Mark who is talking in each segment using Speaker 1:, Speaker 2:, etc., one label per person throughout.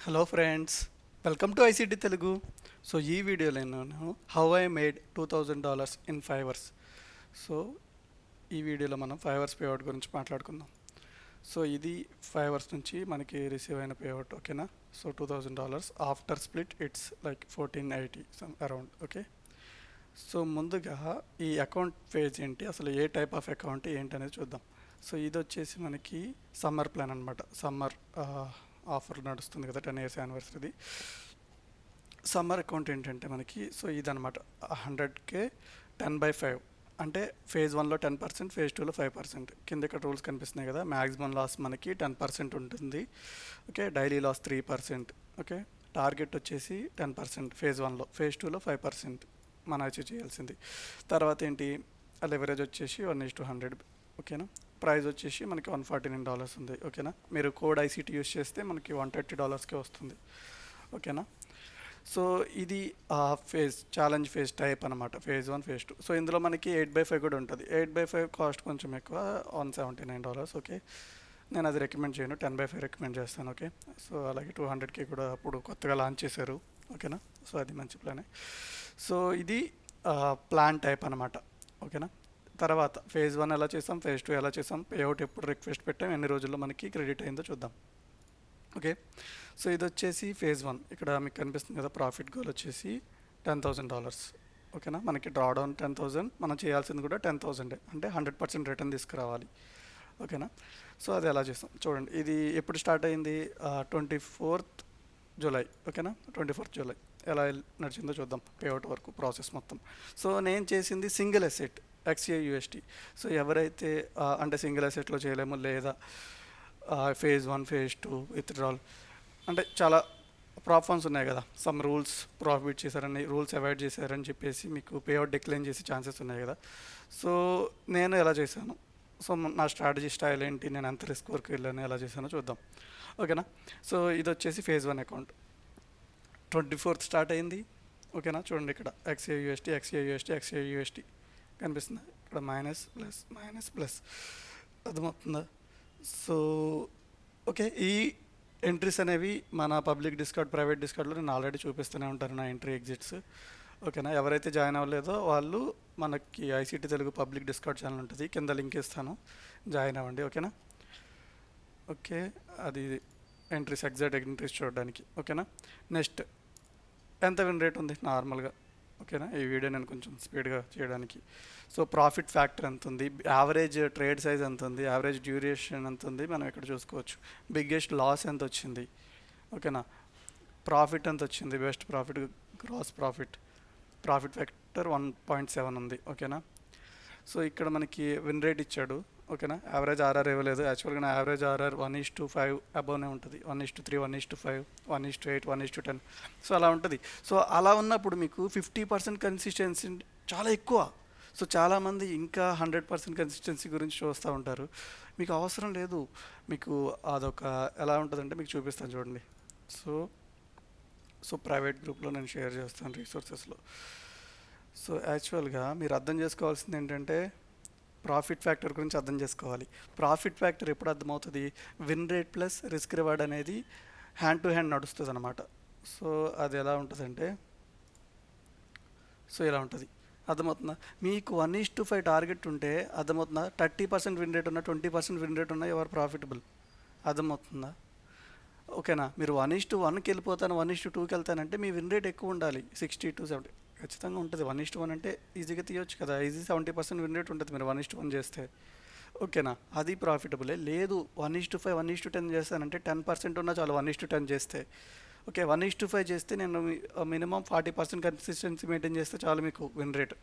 Speaker 1: Hello friends, welcome to ICT Telugu. So ఈ వీడియోలో నేను how I made $2000 in Fiverrs. So ఈ వీడియోలో మనం ఫైవర్స్ పేఅవుట్ గురించి మాట్లాడుకుందాం. సో ఇది ఫైవర్స్ నుంచి మనకి రిసీవ్ అయిన పేఅవుట్, ఓకేనా. So $2000 after split it's like 1480 some around, okay. So ముందుగా ఈ అకౌంట్ పేజ్ ఏంటి, అసలు ఏ టైప్ ఆఫ్ అకౌంట్ ఏంటి అనేది చూద్దాం. సో ఇది వచ్చేసి మనకి సమ్మర్ ప్లాన్ అనమాట. సమ్మర్ ఆఫర్ నడుస్తుంది కదా, 10 years యానివర్సరీది. సమ్మర్ అకౌంట్ ఏంటంటే మనకి సో ఇదనమాట 100K 10/5 అంటే ఫేజ్ 1లో 10%, ఫేజ్ 2లో 5%. కింద ఇక్కడ రూల్స్ కనిపిస్తున్నాయి కదా. మ్యాక్సిమం లాస్ మనకి 10% ఉంటుంది, okay. Daily loss 3%, okay. Target వచ్చేసి 10% ఫేజ్ 1లో, ఫేజ్ 2లో 5% మనం అచీవ్ చేయాల్సింది. తర్వాత ఏంటి, లెవరేజ్ వచ్చేసి 1:100, ఓకేనా. ప్రైస్ వచ్చేసి మనకి $149 ఉంది, ఓకేనా. మీరు కోడ్ ఐసిటీ యూస్ చేస్తే మనకి $130కే వస్తుంది, ఓకేనా. సో ఇది ఫేజ్ ఛాలెంజ్ ఫేజ్ టైప్ అనమాట, ఫేజ్ 1 ఫేజ్ 2. సో ఇందులో మనకి 8/5 కూడా ఉంటుంది. 8/5 కాస్ట్ కొంచెం ఎక్కువ, $179, ఓకే. నేను అది రికమెండ్ చేయను, 10/5 రికమెండ్ చేస్తాను, ఓకే. సో అలాగే 200K కూడా అప్పుడు కొత్తగా లాంచ్ చేశారు, ఓకేనా. సో అది మంచి ప్లానే. సో ఇది ప్లాన్ టైప్ అనమాట, ఓకేనా. తర్వాత ఫేజ్ 1 ఎలా చేసాం, ఫేజ్ 2 ఎలా చేసాం, పేఅవుట్ ఎప్పుడు రిక్వెస్ట్ పెట్టాం, ఎన్ని రోజుల్లో మనకి క్రెడిట్ అయిందో చూద్దాం, ఓకే. సో ఇది వచ్చేసి ఫేజ్ 1. ఇక్కడ మీకు కనిపిస్తుంది కదా, ప్రాఫిట్ గోల్ వచ్చేసి $10,000, ఓకేనా. మనకి డ్రా డౌన్ 10,000, మనం చేయాల్సింది కూడా 10,000, అంటే 100% రిటర్న్ తీసుకురావాలి, ఓకేనా. సో అది ఎలా చేస్తాం చూడండి. ఇది ఎప్పుడు స్టార్ట్ అయింది, 24th జూలై, ఓకేనా. 24th జూలై ఎలా నడిచిందో చూద్దాం, పేఅవుట్ వరకు ప్రాసెస్ మొత్తం. సో నేను చేసింది సింగిల్ అసెట్ XAUSD. సో ఎవరైతే అంటే సింగిల్ అసెట్లో చేయలేము, లేదా ఫేజ్ 1 ఫేజ్ 2 విత్డ్రాల్ అంటే చాలా ప్రాబ్లమ్స్ ఉన్నాయి కదా, సమ్ రూల్స్ ప్రాఫిట్ చేశారని, రూల్స్ అవాయిడ్ చేశారని చెప్పేసి మీకు పేఅవుట్ డిక్లైన్ చేసే ఛాన్సెస్ ఉన్నాయి కదా. సో నేను ఎలా చేశాను, సో నా స్ట్రాటజీ స్టైల్ ఏంటి, నేను ఎంత రిస్క్ వరకు వెళ్ళాను, ఎలా చేశానో చూద్దాం, ఓకేనా. సో ఇది వచ్చేసి ఫేజ్ 1 అకౌంట్ 24th స్టార్ట్ అయింది, ఓకేనా. చూడండి ఇక్కడ XAUSD కనిపిస్తుంది, ఇక్కడ మైనస్ ప్లస్ మైనస్ ప్లస్, అర్థమవుతుందా. సో ఓకే, ఈ ఎంట్రీస్ అనేవి మన పబ్లిక్ డిస్కౌంట్, ప్రైవేట్ డిస్కౌంట్లో నేను ఆల్రెడీ చూపిస్తూనే ఉంటాను నా ఎంట్రీ ఎగ్జిట్స్, ఓకేనా. ఎవరైతే జాయిన్ అవ్వలేదో వాళ్ళు మనకి ICT Telugu public discount channel ఉంటుంది, కింద లింక్ ఇస్తాను, జాయిన్ అవ్వండి, ఓకేనా. ఓకే, అది ఎంట్రీస్, ఎగ్జాక్ట్ ఎంట్రీస్ చూడడానికి, ఓకేనా. నెక్స్ట్ ఎంత విన్ రేట్ ఉంది నార్మల్గా, ఓకేనా. ఈ వీడియో నేను కొంచెం స్పీడ్గా చేయడానికి. సో ప్రాఫిట్ ఫ్యాక్టర్ ఎంత ఉంది, యావరేజ్ ట్రేడ్ సైజ్ ఎంత ఉంది, యావరేజ్ డ్యూరేషన్ ఎంత ఉంది, మనం ఇక్కడ చూసుకోవచ్చు. బిగ్గెస్ట్ లాస్ ఎంత వచ్చింది, ఓకేనా. ప్రాఫిట్ ఎంత వచ్చింది, best profit, gross profit, profit factor 1.7 ఉంది, ఓకేనా. సో ఇక్కడ మనకి విన్ రేట్ ఇచ్చాడు, ఓకేనా. యావరేజ్ ఆర్ఆర్ ఇవ్వలేదు, యాక్చువల్గా నా యావరేజ్ ఆర్ఆర్ 1:5 అబోవ్నే ఉంటుంది, 1:3, 1:5, 1:8, 1:10. సో అలా ఉంటుంది. సో అలా ఉన్నప్పుడు మీకు 50% కన్సిస్టెన్సీ చాలా ఎక్కువ. సో చాలామంది ఇంకా 100% కన్సిస్టెన్సీ గురించి చూస్తూ ఉంటారు. మీకు అవసరం లేదు. మీకు అదొక ఎలా ఉంటుందంటే మీకు చూపిస్తాను చూడండి. సో సో ప్రైవేట్ గ్రూప్లో నేను షేర్ చేస్తాను రీసోర్సెస్లో. సో యాక్చువల్గా మీరు అర్థం చేసుకోవాల్సింది ఏంటంటే ప్రాఫిట్ ఫ్యాక్టర్ గురించి అర్థం చేసుకోవాలి. ప్రాఫిట్ ఫ్యాక్టర్ ఎప్పుడు అర్థమవుతుంది, win rate plus risk reward అనేది హ్యాండ్ టు హ్యాండ్ నడుస్తుంది అనమాట. సో అది ఎలా ఉంటుందంటే, సో ఇలా ఉంటుంది, అర్థమవుతుందా. మీకు 1:5 టార్గెట్ ఉంటే అర్థమవుతుందా, 30% విన్ రేట్ ఉన్నా, 20% విన్ రేట్ ఉన్నా ఎవరు ప్రాఫిటబుల్, అర్థమవుతుందా, ఓకేనా. మీరు 1:1కి వెళ్ళిపోతాను, 1:2కి వెళ్తానంటే మీ విన్ రేట్ ఎక్కువ ఉండాలి, 60 to 70 ఖచ్చితంగా ఉంటుంది. 1:1 అంటే ఈజీగా తీయొచ్చు కదా, ఈజీ 70% విన్ రేట్ ఉంటుంది మీరు 1:1 చేస్తే, ఓకేనా. అది ప్రాఫిటబులే. లేదు 1:5, 1:10 చేస్తానంటే 10% ఉన్నా చాలు 1:10 చేస్తే, ఓకే. 1:5 చేస్తే నేను మినిమం 40% కన్సిస్టెన్సీ మెయింటైన్ చేస్తే చాలు మీకు విన్ రేట్,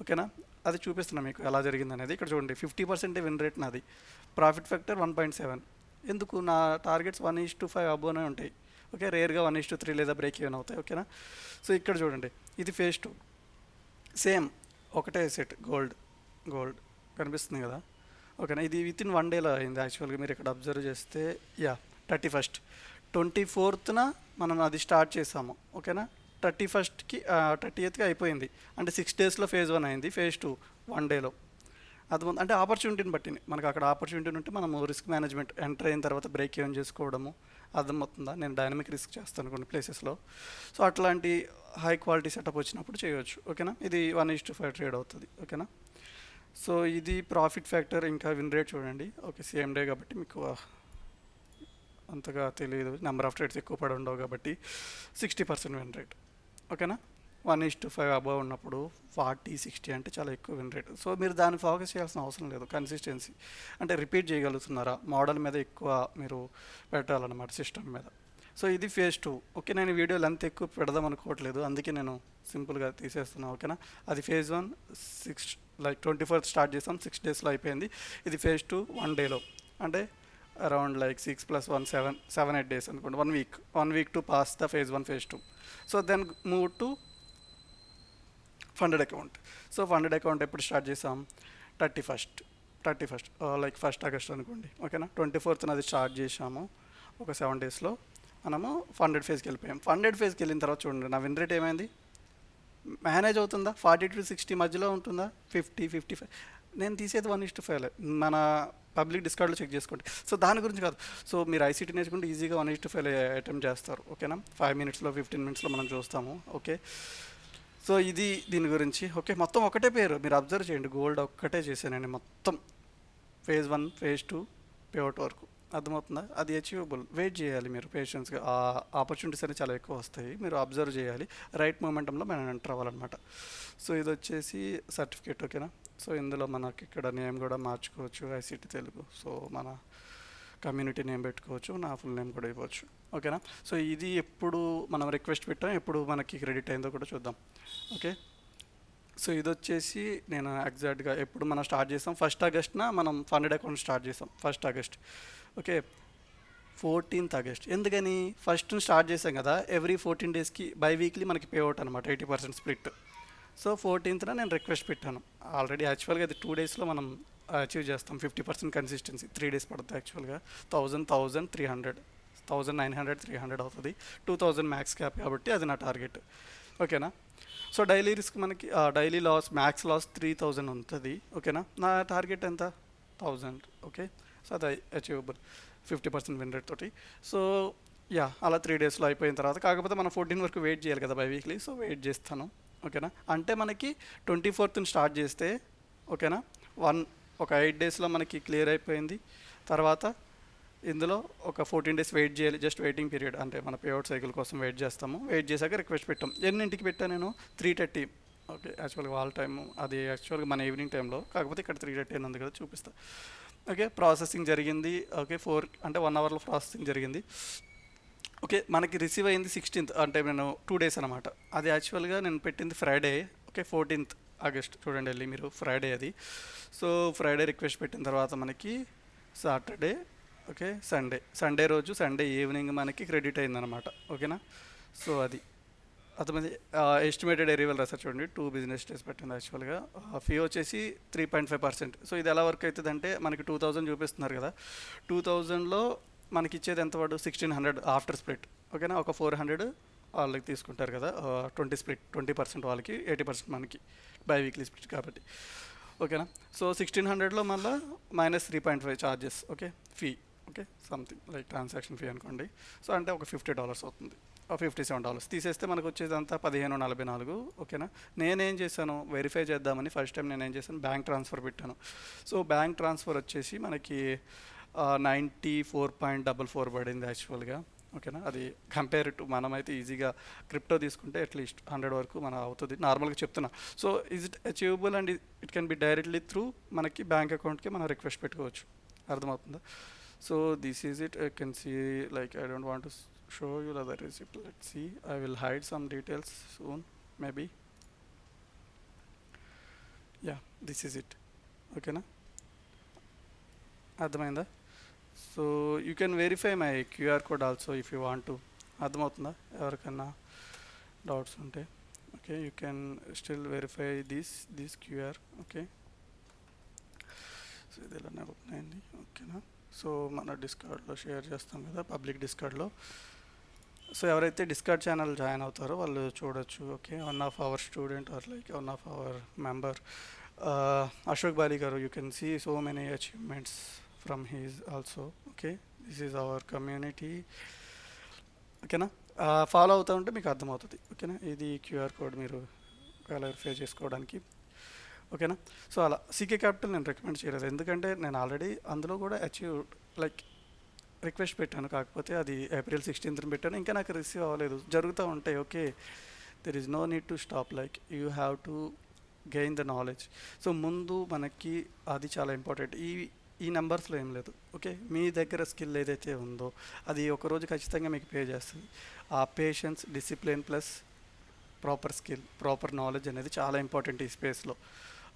Speaker 1: ఓకేనా. అది చూపిస్తున్నా మీకు ఎలా జరిగింది అనేది. ఇక్కడ చూడండి 50% విన్ రేట్ నాది, ప్రాఫిట్ ఫ్యాక్టర్ 1.7. ఎందుకు, నా టార్గెట్స్ 1:5 అబోనే ఉంటాయి, ఓకే. రేర్గా 1:3 లేదా బ్రేక్ ఈవెన్ అవుతాయి, ఓకేనా. సో ఇక్కడ చూడండి, ఇది ఫేజ్ 2, సేమ్ ఒకటే సెట్, గోల్డ్ కనిపిస్తుంది కదా, ఓకేనా. ఇది వితిన్ 1 డేలో అయింది యాక్చువల్గా. మీరు ఇక్కడ అబ్జర్వ్ చేస్తే 31st, 24th మనం అది స్టార్ట్ చేసాము, ఓకేనా. 31st, 30th అయిపోయింది, అంటే 6 daysలో ఫేజ్ 1 అయింది, ఫేజ్ 2 1 డేలో. అది అంటే ఆపర్చునిటీని బట్టి మనకు అక్కడ ఆపర్చునిటీ ఉంటే మనము రిస్క్ మేనేజ్మెంట్ ఎంటర్ అయిన తర్వాత బ్రేక్ ఈవెన్ చేసుకోవడము, అర్థమవుతుందా? నేను డైనమిక్ రిస్క్ చేస్తాను కొన్ని ప్లేసెస్లో. సో అట్లాంటి హై క్వాలిటీ సెటప్ వచ్చినప్పుడు చేయవచ్చు. ఓకేనా? ఇది 1:5 ట్రేడ్ అవుతుంది. ఓకేనా? సో ఇది ప్రాఫిట్ ఫ్యాక్టర్. ఇంకా విన్ రేట్ చూడండి. ఓకే, సేమ్ డే కాబట్టి మీకు అంతగా తెలియదు, నెంబర్ ఆఫ్ ట్రేడ్స్ ఎక్కువ పడి ఉండవు కాబట్టి 60% విన్ రేట్. ఓకేనా? 1:5 అబవ్ ఉన్నప్పుడు 40-60 అంటే చాలా ఎక్కువ విన్ రేట్. సో మీరు దాన్ని ఫోకస్ చేయాల్సిన అవసరం లేదు. కన్సిస్టెన్సీ అంటే రిపీట్ చేయగలుగుతున్నారా, మోడల్ మీద ఎక్కువ మీరు పెట్టాలన్నమాట, సిస్టమ్ మీద. సో ఇది ఫేజ్ 2. ఓకే, నేను వీడియో లెంత్ ఎక్కువ పెడదాం అనుకోవట్లేదు, అందుకే నేను సింపుల్గా తీసేస్తున్నాను. ఓకేనా? అది ఫేజ్ 1 24th స్టార్ట్ చేసాం, 6 డేస్లో అయిపోయింది. ఇది ఫేజ్ 2 1 డేలో, అంటే అరౌండ్ 6 + 1 7-8 డేస్ అనుకోండి. 1 week to pass the phase 1 phase 2. So then move to funded account. So funded account ఎప్పుడు స్టార్ట్ చేసాం? 31st 1st ఆగస్ట్ అనుకోండి. ఓకేనా? 24th అది స్టార్ట్ చేసాము. ఒక 7 డేస్లో మనము ఫండెడ్ ఫేజ్కి వెళ్ళిపోయాం. ఫండెడ్ ఫేజ్కి వెళ్ళిన తర్వాత చూడండి నా విన్ రేట్ ఏమైంది, మేనేజ్ అవుతుందా? 40-60 మధ్యలో ఉంటుందా? 50-55. నేను తీసేది 1:5 మన పబ్లిక్ డిస్కార్డ్లో చెక్ చేసుకోండి. సో దాని గురించి కాదు. సో మీరు ఐసీటీ నేర్చుకుంటే ఈజీగా 1:5 అటెంప్ట్ చేస్తారు. ఓకేనా? 5 మినిట్స్లో 15 మినిట్స్లో మనం చూస్తాము. ఓకే, సో ఇది దీని గురించి. ఓకే, మొత్తం ఒకటే పేరు, మీరు అబ్జర్వ్ చేయండి, గోల్డ్ ఒక్కటే చేశానండి మొత్తం ఫేజ్ 1 ఫేజ్ 2 పేఅవుట్ వరకు. అర్థమవుతుందా? అది అచీవబుల్. వెయిట్ చేయాలి మీరు పేషెన్స్గా. ఆ ఆపర్చునిటీస్ అనేవి చాలా ఎక్కువ వస్తాయి, మీరు అబ్జర్వ్ చేయాలి. రైట్ మూమెంటంలో మనం ఎంటర్ అవ్వాలన్నమాట. సో ఇది వచ్చేసి సర్టిఫికేట్. ఓకేనా? సో ఇందులో మనకి ఇక్కడ నేమ్ కూడా మార్చుకోవచ్చు, ఐసీటీ తెలుగు. సో మన కమ్యూనిటీ నేమ్ పెట్టుకోవచ్చు, నా ఫుల్ నేమ్ కూడా ఇవ్వచ్చు. ఓకేనా? సో ఇది ఎప్పుడు మనం రిక్వెస్ట్ పెట్టాం, ఎప్పుడు మనకి క్రెడిట్ అయిందో కూడా చూద్దాం. ఓకే, సో ఇది వచ్చేసి నేను ఎగ్జాక్ట్గా ఎప్పుడు మనం స్టార్ట్ చేసాం, 1st ఆగస్ట్న మనం ఫండెడ్ అకౌంట్ స్టార్ట్ చేసాం. 1st August. Okay, 14th August. ఎందుకని? ఫస్ట్ స్టార్ట్ చేసాం కదా, ఎవ్రీ 14 డేస్కి బై వీక్లీ మనకి పే అవుట్ అనమాట, 80% స్ప్లిట్. సో 14th నేను రిక్వెస్ట్ పెట్టాను. ఆల్రెడీ యాక్చువల్గా అది 2 డేస్లో మనం అచీవ్ చేస్తాం. 50% కన్సిస్టెన్సీ 3 డేస్ పడుతుంది యాక్చువల్గా. 1300 300 అవుతుంది. 2000 మ్యాక్స్ క్యాప్ కాబట్టి అది నా టార్గెట్. ఓకేనా? సో డైలీ రిస్క్ మనకి డైలీ లాస్, మ్యాక్స్ లాస్ 3000 ఉంటుంది. ఓకేనా? నా టార్గెట్ ఎంత? 1000. ఓకే, సో అది అచీవబుల్ 50% విన్ రేట్ తోటి. సో యా, అలా 3 డేస్లో అయిపోయిన తర్వాత, కాకపోతే మనం 14 వరకు వెయిట్ చేయాలి కదా బై వీక్లీ. సో వెయిట్ చేస్తాను. ఓకేనా? అంటే మనకి 24th స్టార్ట్ చేస్తే, ఓకేనా, ఒక 8 డేస్లో మనకి క్లియర్ అయిపోయింది. తర్వాత ఇందులో ఒక 14 డేస్ వెయిట్ చేయాలి, జస్ట్ వెయిటింగ్ పీరియడ్, అంటే మన పేఅవుట్ సైకిల్ కోసం వెయిట్ చేస్తాము. వెయిట్ చేశాక రిక్వెస్ట్ పెట్టాం. ఎన్నింటికి పెట్టాను నేను? 3:30. ఓకే, యాక్చువల్గా వాళ్ళ టైము అది యాక్చువల్గా మన ఈవినింగ్ టైంలో, కాకపోతే ఇక్కడ 3:30 ఉంది కదా, చూపిస్తా. ఓకే, ప్రాసెసింగ్ జరిగింది. ఓకే, 4 అంటే 1 అవర్లో ప్రాసెసింగ్ జరిగింది. ఓకే, మనకి రిసీవ్ అయింది 16th, అంటే నేను 2 డేస్ అనమాట. అది యాక్చువల్గా నేను పెట్టింది ఫ్రైడే. ఓకే, 14th ఆగస్ట్ చూడండి, వెళ్ళి మీరు ఫ్రైడే అది. సో ఫ్రైడే రిక్వెస్ట్ పెట్టిన తర్వాత మనకి సాటర్డే, ఓకే, సండే రోజు, సండే ఈవినింగ్ మనకి క్రెడిట్ అయిందనమాట. ఓకేనా? సో అది అతని ఎస్టిమేటెడ్ ఎరివల్ రాసారు చూడండి, 2 బిజినెస్ డేస్ పెట్టింది యాక్చువల్గా. ఫీ వచ్చేసి 3.5%. సో ఇది ఎలా వర్క్ అవుతుంది అంటే, మనకి 2000 చూపిస్తున్నారు కదా, 2000లో మనకి ఇచ్చేది ఎంత పడు? 1600 ఆఫ్టర్ స్ప్లిట్. ఓకేనా? ఒక 400 వాళ్ళకి తీసుకుంటారు కదా, 20% వాళ్ళకి, 80% మనకి, బై వీక్లీ స్ప్లిట్ కాబట్టి. ఓకేనా? సో 1600లో మళ్ళీ -3.5 charges. Okay, fee. Okay, something like transaction fee అనుకోండి. సో అంటే ఒక $50 అవుతుంది, $57 తీసేస్తే మనకు వచ్చేది అంతా 1544. ఓకేనా? నేనేం చేశాను, వెరిఫై చేద్దామని ఫస్ట్ టైం నేనేం చేశాను, బ్యాంక్ ట్రాన్స్ఫర్ పెట్టాను. సో బ్యాంక్ ట్రాన్స్ఫర్ వచ్చేసి మనకి 94.44 పడింది యాక్చువల్గా. ఓకేనా? అది కంపేర్ టు మనమైతే ఈజీగా క్రిప్టో తీసుకుంటే అట్లీస్ట్ 100 వరకు మన అవుతుంది, నార్మల్గా చెప్తున్నా. So is it achievable and it can be directly through మనకి బ్యాంక్ అకౌంట్కి మనం రిక్వెస్ట్ పెట్టుకోవచ్చు. అర్థమవుతుందా? So this is it. I can see, like I don't want to show you the other receipt. Let's see, I will hide some details soon maybe. Yeah, this is it. Okay na? అర్థమైందా? So you can verify my QR code also if you want to. అర్థమవుతుందా ఎవరికన్నా doubts ఉంటే? Okay, you can still verify this QR. Okay, so ఇది ఇలానే open అయింది. ఓకేనా? So మన డిస్కార్డ్లో share చేస్తాం కదా, పబ్లిక్ డిస్కార్డ్లో. సో ఎవరైతే డిస్కార్డ్ ఛానల్ జాయిన్ అవుతారో వాళ్ళు చూడొచ్చు. Okay, one of our student or like one of our member, Ashok Bali గారు, you can see so many achievements from his also. Okay, this is our community. ఓకేనా. Follow అవుతూ ఉంటే మీకు అర్థమవుతుంది. ఓకేనా, ఇది క్యూఆర్ కోడ్ మీరు వెరిఫై చేసుకోవడానికి. ఓకేనా. సో అలా సీకే క్యాపిటల్ నేను రికమెండ్ చేయలేదు, ఎందుకంటే నేను ఆల్రెడీ అందులో కూడా అచీవ్ లైక్ రిక్వెస్ట్ పెట్టాను, కాకపోతే అది ఏప్రిల్ 16th పెట్టాను, ఇంకా నాకు రిసీవ్ అవ్వలేదు. జరుగుతూ ఉంటాయి. Okay, there is no need to stop, like you have to gain the knowledge. So ముందు మనకి అది చాలా ఇంపార్టెంట్. ఈ నెంబర్స్లో ఏం లేదు. ఓకే, మీ దగ్గర స్కిల్ ఏదైతే ఉందో అది ఒకరోజు ఖచ్చితంగా మీకు పే చేస్తుంది. ఆ patience, discipline plus proper skill, proper knowledge అనేది చాలా ఇంపార్టెంట్ ఈ స్పేస్లో.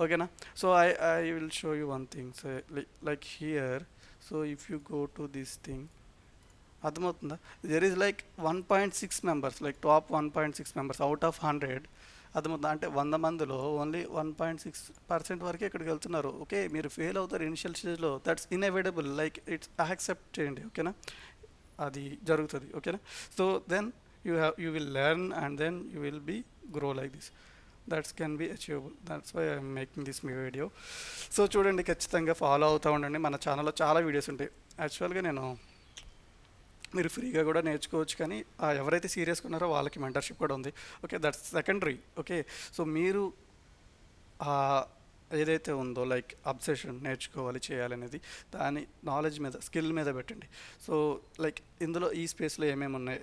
Speaker 1: ఓకేనా. So I will show you one thing. So like here, so if you go to this thing, అర్థమవుతుందా? There is like 1.6 members, like top 1.6 members out of 100. అర్థమవుతుందా? అంటే 100 మందిలో only 1.6% వరకే ఇక్కడికి వెళ్తున్నారు. ఓకే, మీరు ఫెయిల్ అవుతారు ఇనిషియల్ స్టేజ్లో, that's inevitable, like it's accept చేయండి. ఓకేనా, అది జరుగుతుంది. ఓకేనా. So then you will learn and then you will be grow like this. That's can be achievable. That's why I'm making this మీ వీడియో. సో చూడండి, ఖచ్చితంగా ఫాలో అవుతూ ఉండండి. మన ఛానల్లో చాలా వీడియోస్ ఉంటాయి. యాక్చువల్గా మీరు ఫ్రీగా కూడా నేర్చుకోవచ్చు, కానీ ఎవరైతే సీరియస్గా ఉన్నారో వాళ్ళకి మెంటర్షిప్ కూడా ఉంది. Okay, that's secondary. Okay, so మీరు ఏదైతే ఉందో లైక్ అబ్సెషన్, నేర్చుకోవాలి చేయాలనేది, దాని నాలెడ్జ్ మీద, స్కిల్ మీద పెట్టండి. సో లైక్ ఇందులో ఈ స్పేస్లో ఏమేమి ఉన్నాయి,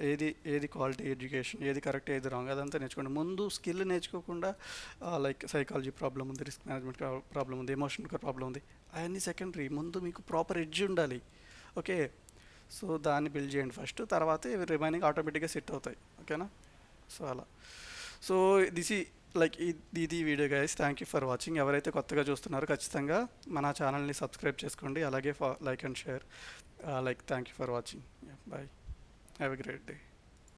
Speaker 1: ఏది క్వాలిటీ ఎడ్యుకేషన్, ఏది కరెక్ట్ ఏది రాంగ్, అదంతా నేర్చుకోండి. ముందు స్కిల్ నేర్చుకోకుండా లైక్ సైకాలజీ ప్రాబ్లం ఉంది, రిస్క్ మేనేజ్మెంట్ ప్రాబ్లం ఉంది, ఎమోషనల్ ప్రాబ్లం ఉంది, అవన్నీ సెకండరీ. ముందు మీకు ప్రాపర్ ఎడ్జ్ ఉండాలి. ఓకే, సో దాన్ని బిల్డ్ చేయండి ఫస్ట్, తర్వాత ఇవి రిమైనింగ్ ఆటోమేటిక్గా సెట్ అవుతాయి. ఓకేనా. సో అలా. సో దిస్ ఈ లైక్ ఇది video guys. Thank you for watching. ఎవరైతే కొత్తగా చూస్తున్నారో ఖచ్చితంగా మన ఛానల్ని సబ్స్క్రైబ్ చేసుకోండి, అలాగే like and share. Like thank you for watching. Bye, have a great day.